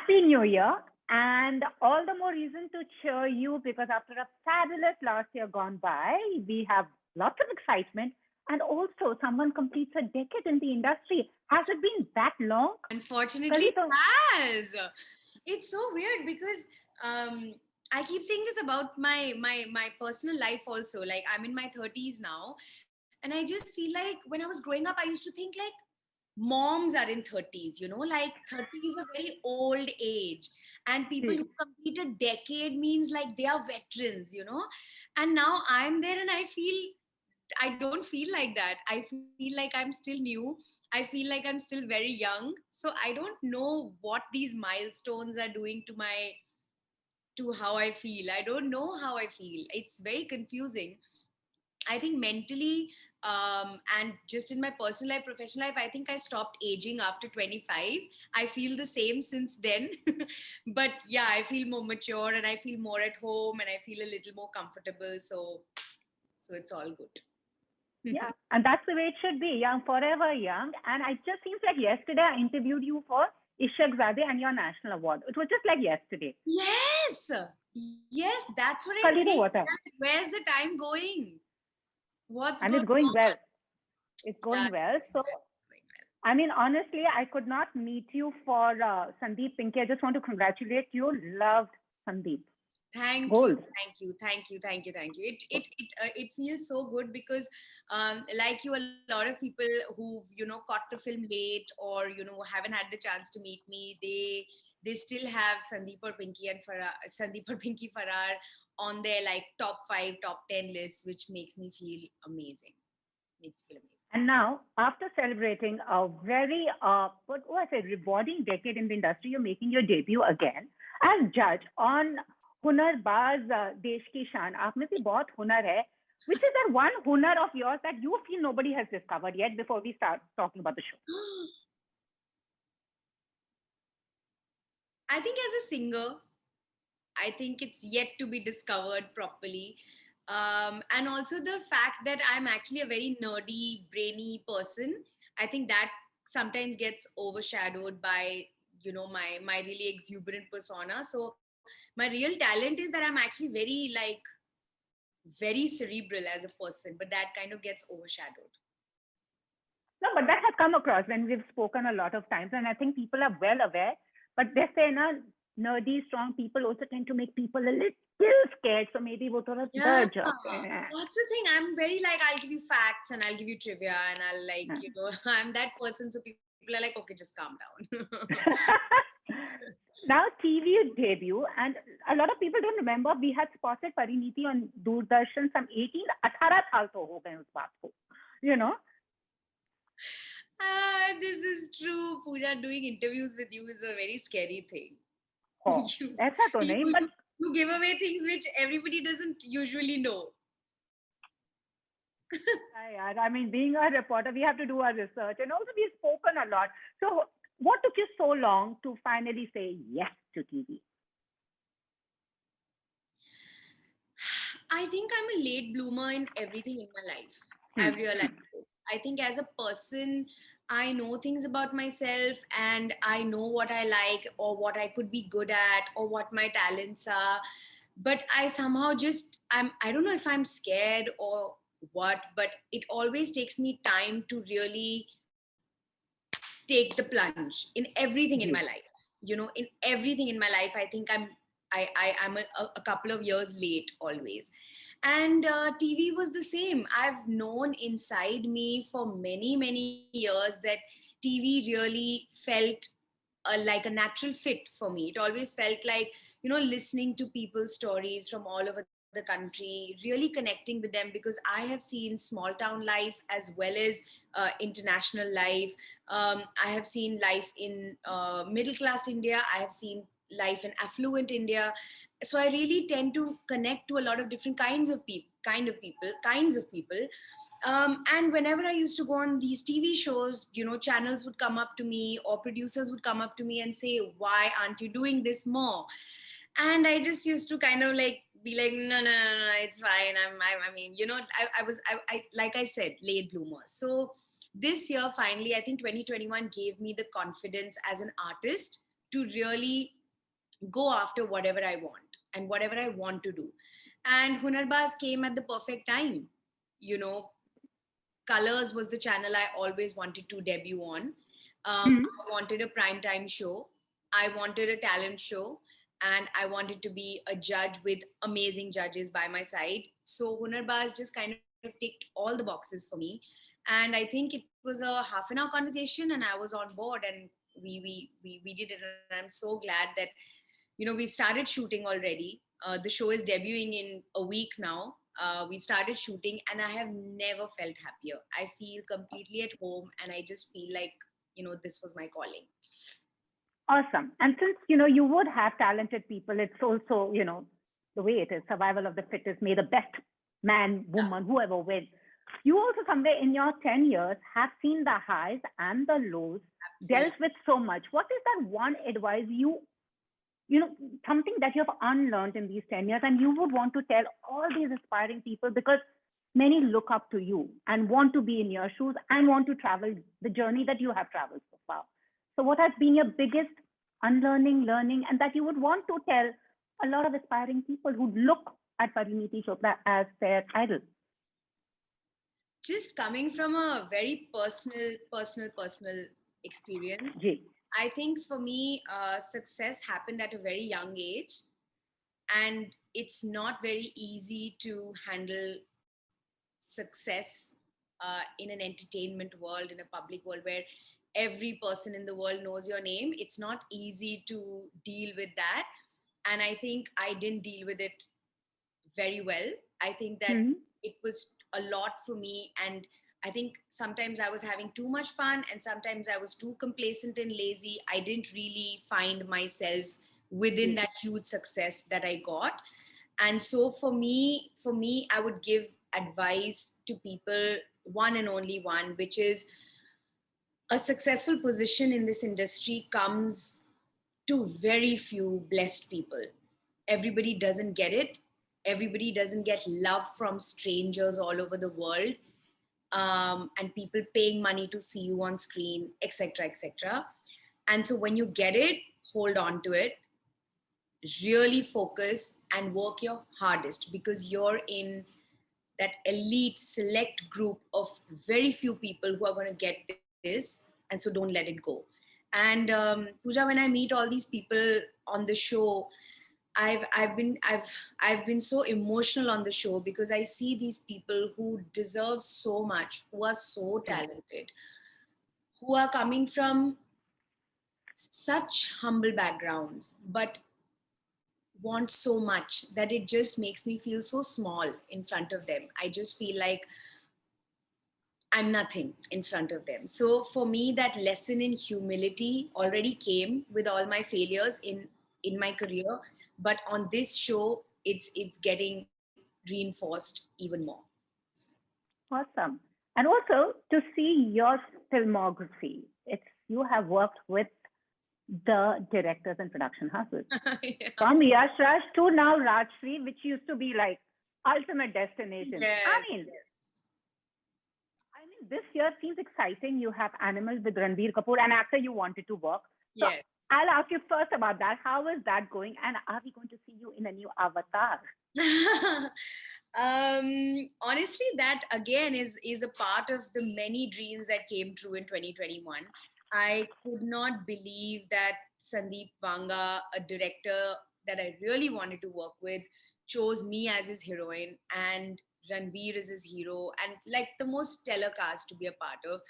Happy New Year, and all the more reason to cheer you because after a fabulous last year gone by, we have lots of excitement. And also, someone completes a decade in the industry. Has it been that long? Unfortunately, कल it तो has. It's so weird because I keep saying this about my personal life also. Like I'm in my 30s now, and I just feel like when I was growing up, I used to think like moms are in 30s, like 30 is a very old age, and people ji. who complete a decade means like they are veterans. And now I'm there and I don't feel like that. I feel like I'm still new. I feel like I'm still very young. So I don't know what these milestones are doing to how I feel. I don't know how I feel. It's very confusing. I think mentally, and just in my personal life, professional life, I think I stopped aging after 25. I feel the same since then. But yeah, I feel more mature and I feel more at home and I feel a little more comfortable. So it's all good. Yeah, and that's the way it should be. Young, forever young. And it just seems like yesterday I interviewed you for Ishak Zade and your national award. It was just like yesterday. Yes, yes, that's what I'm कल ही तो saying. हुआ था. Where's the time going? What's And going it's going on? well. It's Yeah, going it's well. going So, well, going well. I mean, honestly, I could not meet you for Sandeep Pinky. I just want to congratulate you. Loved Sandeep. Thank you, Gold. thank you, thank you, thank you, thank you. It feels so good because, like you, a lot of people who caught the film late or haven't had the chance to meet me, they still have Sandeep or Pinky and Farah, Sandeep or Pinky Farrar on their like top 5, top 10 lists, which makes me feel amazing. Makes me feel amazing. And now, after celebrating a very, what was it, rewarding decade in the industry, you're making your debut again as judge on Hunarbaaz Desh Ki Shaan. आप में भी बहुत हुनर है. Which is that one hunar of yours that you feel nobody has discovered yet before we start talking about the show? I think as a singer, I think it's yet to be discovered properly. And also the fact that I'm actually a very nerdy, brainy person. I think that sometimes gets overshadowed by, my really exuberant persona. So my real talent is that I'm actually very cerebral as a person, but that kind of gets overshadowed. No, but that has come across when we've spoken a lot of times, and I think people are well aware. But they say, na, nerdy, strong people also tend to make people a little scared. So maybe वो थोड़ा Yeah, डर जाते हैं. that's the thing. I'm very like, I'll give you facts and I'll give you trivia and I'll like, I'm that person. So people are like, okay, just calm down. Now TV debut, and a lot of people don't remember we had spotted Parineeti on Doordarshan some 18, 18 साल तो हो गए उस बात को, you know. This is true. Pooja, doing interviews with you is a very scary thing. Oh, You, ऐसा तो you, नहीं, but you give away things which everybody doesn't usually know. yeah, I mean, being a reporter, we have to do our research, and also we've spoken a lot. So, what took you so long to finally say yes to TV? I think I'm a late bloomer in everything in my life. Hmm. I've realized this. I think as a person, I know things about myself and I know what I like or what I could be good at or what my talents are. But I somehow I don't know if I'm scared or what, but it always takes me time to really take the plunge in everything in my ji. life. In everything in my life, I think I'm a couple of years late always. And TV was the same. I've known inside me for many, many years that TV really felt like a natural fit for me. It always felt like, listening to people's stories from all over the country, really connecting with them because I have seen small town life as well as international life. I have seen life in middle class India. I have seen life in affluent India. So I really tend to connect to a lot of different kinds of people. And whenever I used to go on these TV shows, channels would come up to me or producers would come up to me and say, "Why aren't you doing this more?" And I just used to kind of like be like, no, no, no, no, it's fine. I mean, I like I said, late bloomer. So this year, finally, I think 2021 gave me the confidence as an artist to really go after whatever I want and whatever I want to do. And Hunarbaaz came at the perfect time. You know, Colors was the channel I always wanted to debut on. Hmm. I wanted a primetime show. I wanted a talent show. And I wanted to be a judge with amazing judges by my side. So Hunarbaaz just kind of ticked all the boxes for me. And I think it was a half an hour conversation and I was on board and we did it. And I'm so glad that, we've started shooting already. The show is debuting in a week now. We started shooting and I have never felt happier. I feel completely at home and I just feel like, this was my calling. Awesome. And since, you would have talented people, it's also, the way it is, survival of the fittest, may the best man, Yeah, woman, whoever wins. You also somewhere in your 10 years have seen the highs and the lows, dealt absolutely. with so much. What is that one advice you know, something that you have unlearned in these 10 years and you would want to tell all these aspiring people because many look up to you and want to be in your shoes and want to travel the journey that you have traveled so far. So, what has been your biggest unlearning, learning, and that you would want to tell a lot of aspiring people who look at Parineeti Chopra as their idol? Just coming from a very personal experience, Jay. I think for me, success happened at a very young age. And it's not very easy to handle success in an entertainment world, in a public world where every person in the world knows your name. It's not easy to deal with that. And I think I didn't deal with it very well. I think that Hmm. it was a lot for me. And I think sometimes I was having too much fun and sometimes I was too complacent and lazy. I didn't really find myself within Jay. that huge success that I got. And so for me I would give advice to people, one and only one, which is a successful position in this industry comes to very few blessed people. Everybody doesn't get it. Everybody doesn't get love from strangers all over the world, and people paying money to see you on screen, etc., etc. And so when you get it, hold on to it, really focus and work your hardest because you're in that elite select group of very few people who are going to get this. And so don't let it go. And Pooja, when I meet all these people on the show, I've been so emotional on the show because I see these people who deserve so much, who are so Jay. talented, who are coming from such humble backgrounds, but want so much that it just makes me feel so small in front of them. I just feel like I'm nothing in front of them. So for me, that lesson in humility already came with all my failures in my career, but on this show, it's getting reinforced even more. Awesome. And also to see your filmography, it's you have worked with the directors and production houses. Yeah. From Yash Raj to now Rajshri, which used to be like ultimate destination. Yes. I mean, this year seems exciting. You have Animal with Ranbir Kapoor, an actor you wanted to work. So Yes. I'll ask you first about that. How is that going? And are we going to see you in a new avatar? Honestly, that again is a part of the many dreams that came true in 2021. I could not believe that Sandeep Vanga, a director that I really wanted to work with, chose me as his heroine and Ranveer is his hero, and like the most stellar cast to be a part of.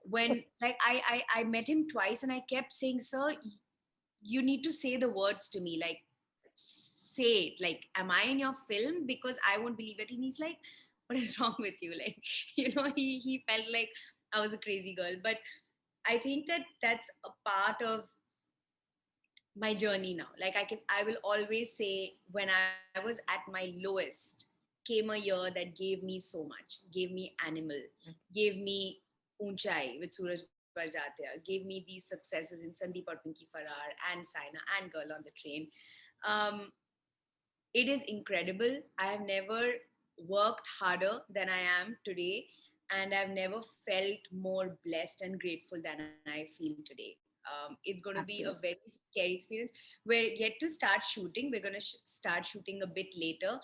When like I met him twice and I kept saying, "Sir, you need to say the words to me, like say it, like am I in your film, because I won't believe it." And he's like, "What is wrong with you?" Like, he felt like I was a crazy girl. But I think that that's a part of my journey now. Like I will always say, when I was at my lowest came a year that gave me so much, gave me Animal, gave me Unchai with Suraj Barjatia, gave me these successes in Sandeep or Pinky Farrar and Saina and Girl on the Train. um, it is incredible. I have never worked harder than I am today, and I've never felt more blessed and grateful than I feel today. It's going to be a Absolutely. very scary experience. We're yet to start shooting. We're going to start shooting a bit later.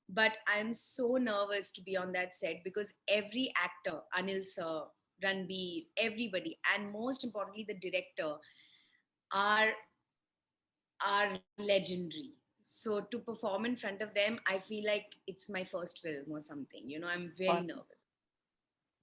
But I'm so nervous to be on that set because every actor, Anil sir, Ranbir, everybody, and most importantly, the director, are legendary. So to perform in front of them, I feel like it's my first film or something. I'm very Awesome. nervous.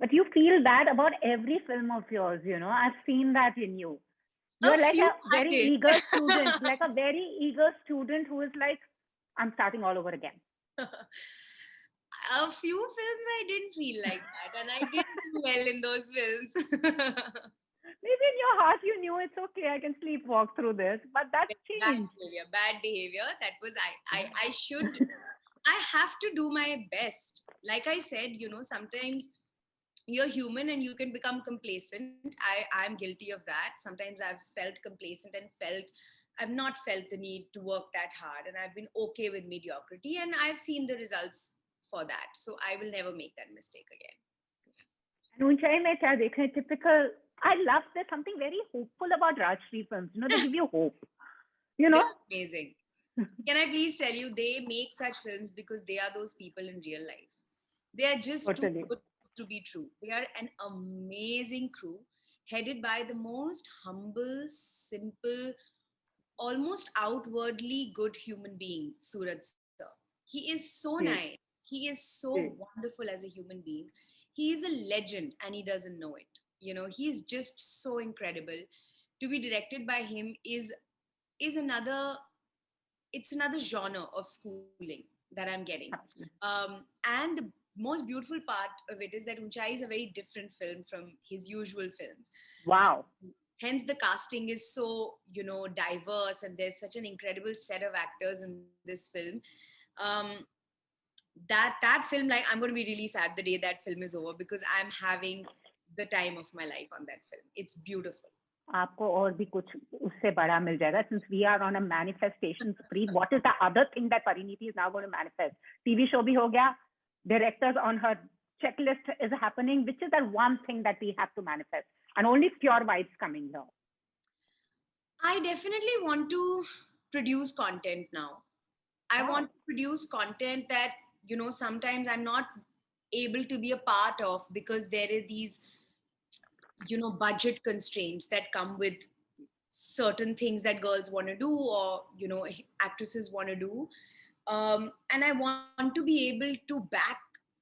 But you feel that about every film of yours, I've seen that in you. A You're like few a I very did. eager student, like a very eager student who is like, I'm starting all over again. A few films I didn't feel like that, and I didn't do well in those films. Maybe in your heart you knew it's okay, I can sleepwalk through this, but that's Bad changed. behavior, bad behavior. That was I should. I have to do my best. Like I said, sometimes you're human and you can become complacent. I'm guilty of that. Sometimes I've felt complacent and I've not felt the need to work that hard, and I've been okay with mediocrity, and I've seen the results for that. So I will never make that mistake again. And ऊंचाई में क्या देखने typical. I love there's something very hopeful about Rajshri films. They give you hope. You know? They're amazing. Can I please tell you, they make such films because they are those people in real life. They are just too Totally. good to be true. They are an amazing crew, headed by the most humble, simple, almost outwardly good human being, Suraj sir. He is so ji, nice. He is so ji. wonderful as a human being. He is a legend and he doesn't know it. He's just so incredible. To be directed by him is another genre of schooling that I'm getting. Absolutely. And the most beautiful part of it is that Unchai is a very different film from his usual films. Wow. Hence, the casting is so, diverse, and there's such an incredible set of actors in this film. Um, that film, like, I'm going to be really sad the day that film is over because I'm having the time of my life on that film. It's beautiful. आपको और भी कुछ उससे बड़ा मिल जाएगा. Since we are on a manifestation spree, what is the other thing that Parineeti is now going to manifest? TV show भी हो गया, directors on her checklist is happening. Which is that one thing that we have to manifest? And only pure vibes coming here. I definitely want to produce content now. I Wow. want to produce content that, sometimes I'm not able to be a part of because there are these, budget constraints that come with certain things that girls want to do or, actresses want to do. And I want to be able to back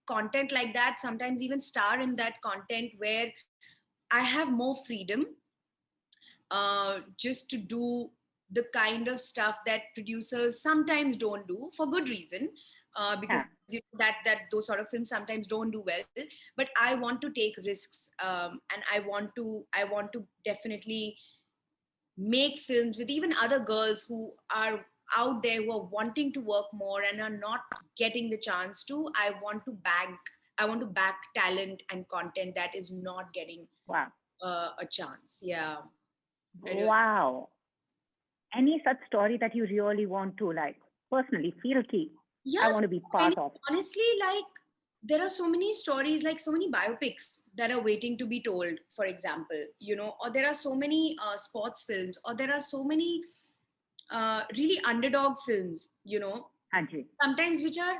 content like that, sometimes even star in that content where I have more freedom just to do the kind of stuff that producers sometimes don't do for good reason, because Yeah. that those sort of films sometimes don't do well. But I want to take risks, and I want to definitely make films with even other girls who are out there who are wanting to work more and are not getting the chance to. I want to back talent and content that is not getting Wow. a chance. Yeah. Wow. Any such story that you really want to like personally feel key? I Yes, want to be many, part of. honestly, like there are so many stories, like so many biopics that are waiting to be told, for example, or there are so many sports films, or there are so many really underdog films, हाँ जी. sometimes which are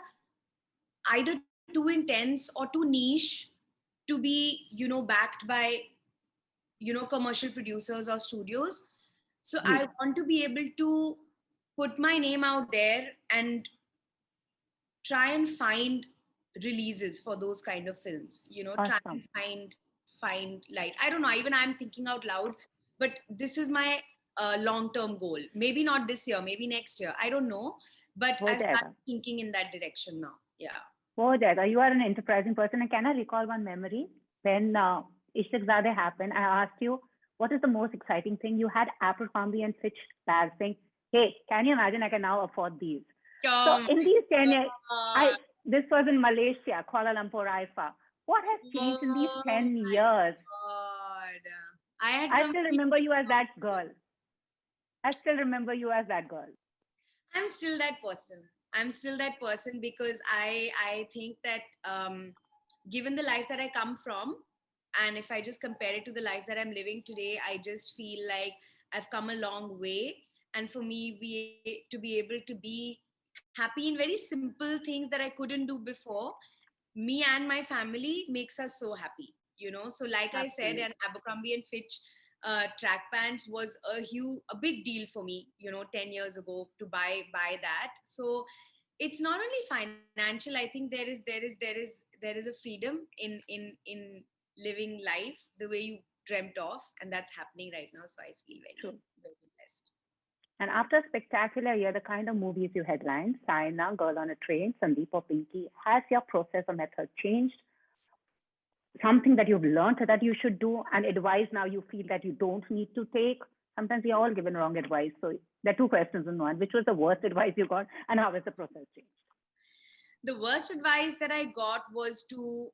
either too intense or too niche to be, backed by, commercial producers or studios. So ji. I want to be able to put my name out there and try and find releases for those kind of films, try and Awesome. find like, I don't know, even I'm thinking out loud, but this is my long term goal. Maybe not this year, maybe next year, I don't know, but हो I've started जाएगा. thinking in that direction now. Yeah. हो जाएगा. You are an enterprising person. And can I recall one memory when Ishqzade happened? I asked you, what is the most exciting thing? You had Abercrombie and Fitch bags saying, hey, can you imagine I can now afford these? So Oh in my these 10 years, God. this was in Malaysia, Kuala Lumpur, IFA. What has changed in these Oh 10 my years? God. I had I still remember completely you as that girl. forgotten. I still remember you as that girl. I'm still that person. I'm still that person because I think that given the life that I come from, And if I just compare it to the life that I'm living today, I just feel like I've come a long way. And for me, to be able to be happy in very simple things that I couldn't do before, me and my family makes us so happy, So like I said, Absolutely. an Abercrombie and Fitch track pants was a big deal for me, 10 years ago to buy that. So it's not only financial. I think there is a freedom in living life the way you dreamt of, and that's happening right now. So I feel very, True. very blessed. And after a spectacular year, the kind of movies you headlined, Saina, Girl on a Train, Sandeep or Pinky, has your process or method changed? Something that you've learned that you should do, and advice now you feel that you don't need to take? Sometimes we are all given wrong advice. So there are two questions in one. Which was the worst advice you got, and how has the process changed? The worst advice that I got was to,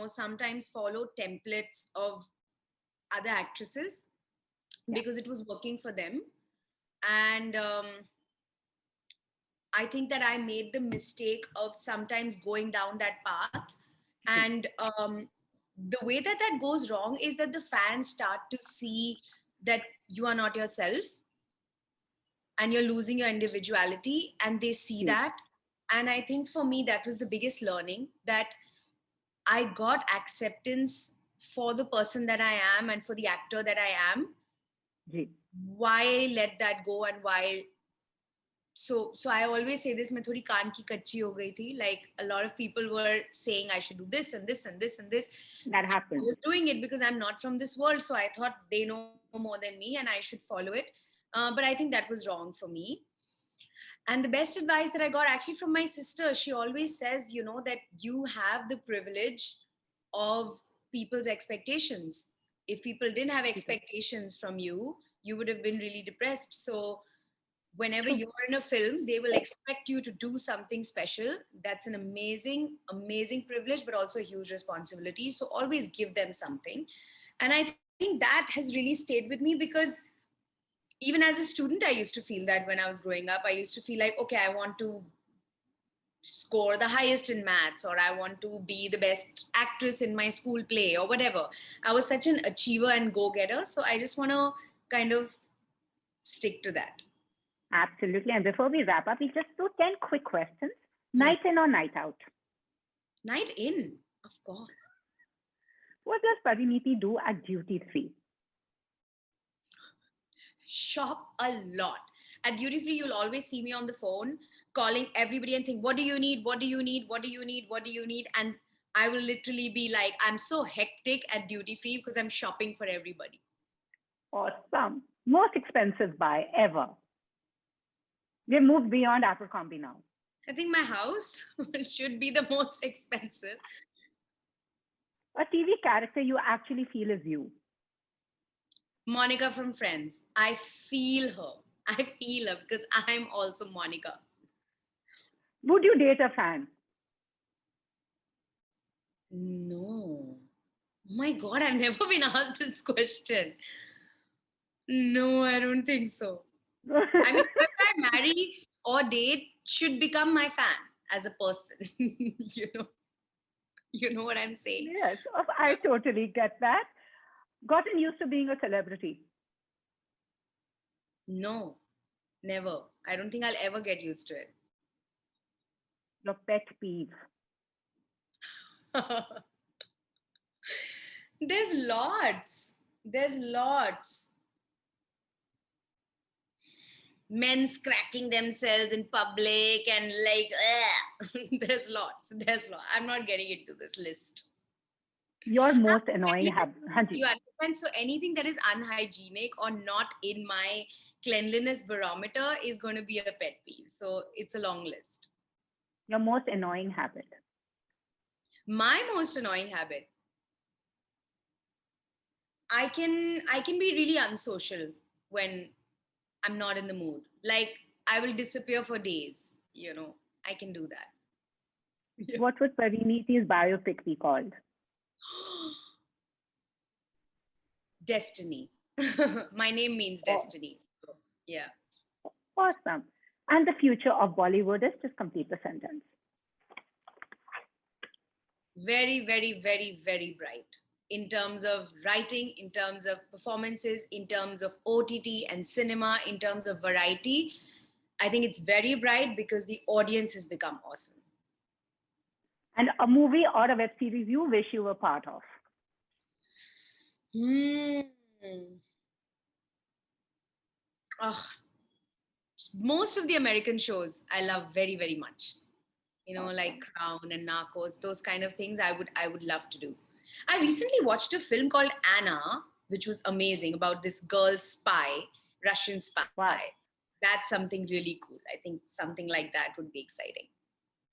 sometimes follow templates of other actresses Yeah. because it was working for them. And I think that I made the mistake of sometimes going down that path. True. And the way that goes wrong is that the fans start to see that you are not yourself and you're losing your individuality, and they see True. that. And I think for me, that was the biggest learning, that I got acceptance for the person that I am and for the actor that I am. Ji. Why let that go? And why? So I always say this, मैं थोड़ी कान की कच्ची हो गई थी. Like, a lot of people were saying I should do this and this and this and this. That I happens. was doing it because I'm not from this world, so I thought they know more than me and I should follow it. But I think that was wrong for me. And the best advice that I got actually from my sister, she always says, that you have the privilege of people's expectations. If people didn't have expectations from you, you would have been really depressed. So whenever True. you're in a film, they will expect you to do something special. That's an amazing, amazing privilege, but also a huge responsibility. So always give them something. And I think that has really stayed with me because even as a student, I used to feel that when I was growing up. I used to feel like, okay, I want to score the highest in maths, or I want to be the best actress in my school play, or whatever. I was such an achiever and go-getter. So I just want to kind of stick to that. Absolutely. And before we wrap up, we just do 10 quick questions. Night in or night out? Night in, of course. What does Parineeti do at duty free? Shop a lot. At duty free, you'll always see me on the phone calling everybody and saying, what do you need? What do you need? What do you need? What do you need? And I will literally be like, I'm so hectic at duty free because I'm shopping for everybody. Awesome. Most expensive buy ever? We've moved beyond Abercrombie now. I think my house should be the most expensive. A TV character you actually feel is you? Monica from Friends. I feel her. I feel her because I'm also Monica. Would you date a fan? No. Oh my God, I've never been asked this question. No, I don't think so. I mean, whoever I marry or date should become my fan as a person. You know what I'm saying? Yes, I totally get that. Gotten used to being a celebrity? No, never. I don't think I'll ever get used to it. Your pet peeve? There's lots. There's lots. Men scratching themselves in public and like, there's lots. I'm not getting into this list. Your most annoying habit? You understand? So anything that is unhygienic or not in my cleanliness barometer is going to be a pet peeve. So it's a long list. Your most annoying habit? My most annoying habit. I can be really unsocial when I'm not in the mood. Like, I will disappear for days, I can do that. Yeah. What would Parineeti's biopic be called? Destiny. My name means destiny. So, yeah. Awesome. And the future of Bollywood is, just complete the sentence. Very, very, very, very bright. in terms of writing, in terms of performances, in terms of OTT and cinema, in terms of variety. I think it's very bright because the audience has become awesome. And a movie or a web series you wish you were part of? Oh, most of the American shows I love very, very much. You know, like Crown and Narcos, those kind of things I would love to do. I recently watched a film called Anna, which was amazing, about this girl spy, Russian spy. Wow. That's something really cool. I think something like that would be exciting.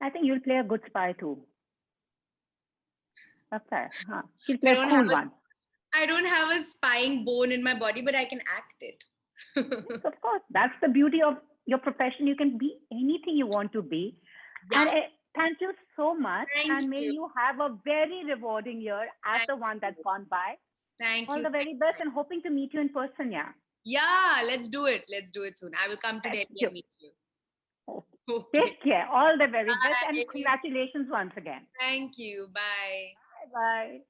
I think you'll play a good spy too. That's fair. Huh. She'll play a cool one. I don't have a spying bone in my body, but I can act it. Yes, of course. That's the beauty of your profession. You can be anything you want to be. Yeah. And thank you so much. May you have a very rewarding year as the one that's gone by. Thank you. All the very best, and hoping to meet you in person, yeah. Yeah, let's do it. Let's do it soon. I will come to Delhi and meet you. Okay. Take care. All the very best, and congratulations once again. Thank you. Bye. Bye-bye.